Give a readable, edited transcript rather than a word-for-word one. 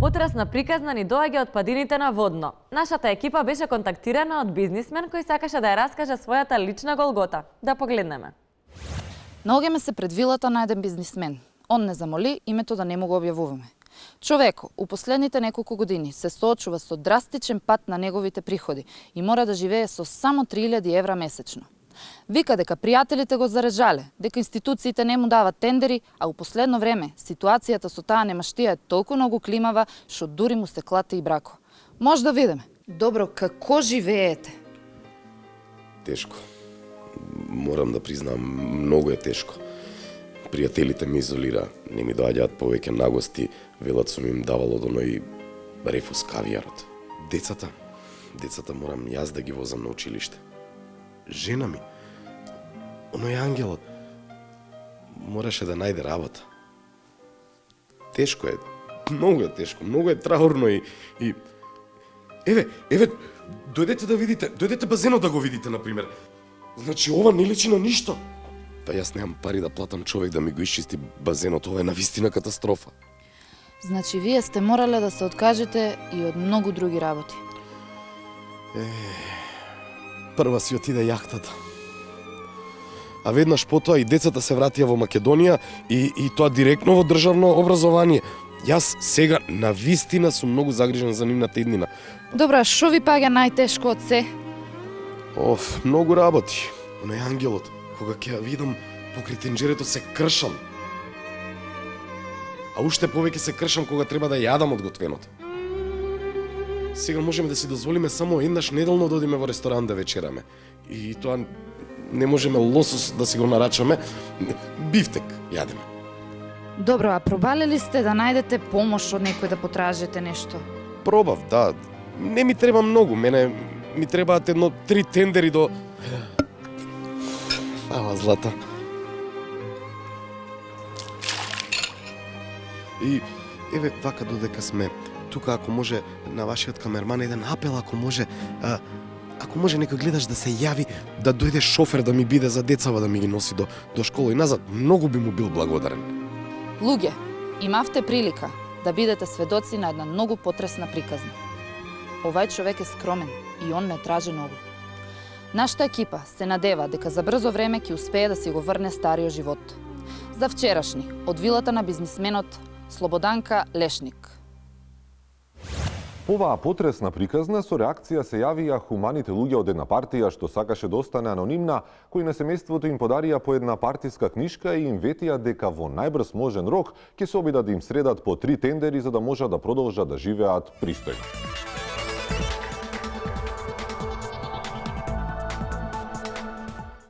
Потресна приказна ни доаѓа од падините на Водно. Нашата екипа беше контактирана од бизнисмен кој сакаше да ја раскаже својата лична голгота. Да погледнеме. Наоѓаме се пред вилата на еден бизнисмен. Он не замоли името да не му го објавуваме. Човеко, у последните неколку години се соочува со драстичен пат на неговите приходи и мора да живее со само 3000 евра месечно. Вика дека пријателите го зарежале, дека институциите не му дават тендери, а у последно време ситуацијата со таа немаштија е толку многу климава, што дури му се клате и брако. Може да видиме. Добро, како живеете? Тешко. Морам да признам, многу е тешко. Пријателите ме изолира, не ми доаѓаат повеќе нагости, велат сум им давал од оној рефус кавијарот. Децата морам јас да ги возам на училиште. Жена ми, оној ангелот, мораше да најде работа. Тешко е, многу е тешко, многу е траурно и... Еве, дојдете да видите, дојдете базенот да го видите, например. Значи, ова не личи на ништо. Па јас немам пари да платам човек да ми го исчисти базенот, ова е навистина катастрофа. Значи, вие сте морале да се откажете и од многу други работи. Прва си отиде јахтата. А веднаш потоа и децата се вратија во Македонија и тоа директно во државно образование. Јас сега навистина сум многу загрижен за нивната иднина. Добра, шо ви паѓа најтешко од се? Многу работи. Оној ангелот, кога ќе ја видам покрај тенџерето се кршам. А уште повеќе се кршам кога треба да јадам од готвеното. Сега можеме да си дозволиме само еднаш неделно да одиме во ресторан да вечераме. И тоа не можеме лосос да си го нарачаме, бифтек јадеме. Добро, а пробале ли сте да најдете помош од некој да потражите нешто? Пробав, да. Не ми треба многу, мене ми требаат 3 тендери до... Фала, Злата. И еве вака додека сме тука, ако може на вашиот камерман еден апел, ако може нека гледаш да се јави, да дојде шофер да ми биде за децава да ми ги носи до школа и назад, многу би му бил благодарен. Луѓе, имавте прилика да бидете сведоци на една многу потресна приказна. Овај човек е скромен и он не тражи многу. Нашата екипа се надева дека за брзо време ќе успее да си го врне стариот живот. За вчерашни, од вилата на бизнисменот Слободанка Лешник. По оваа потресна приказна со реакција се јавија хуманите луѓе од една партија што сакаше да остане анонимна, кои на семејството им подарија по една партиска книшка и им ветија дека во најбрз можен рок ќе се обидат да им средат по 3 тендери за да можат да продолжат да живеат пристојно.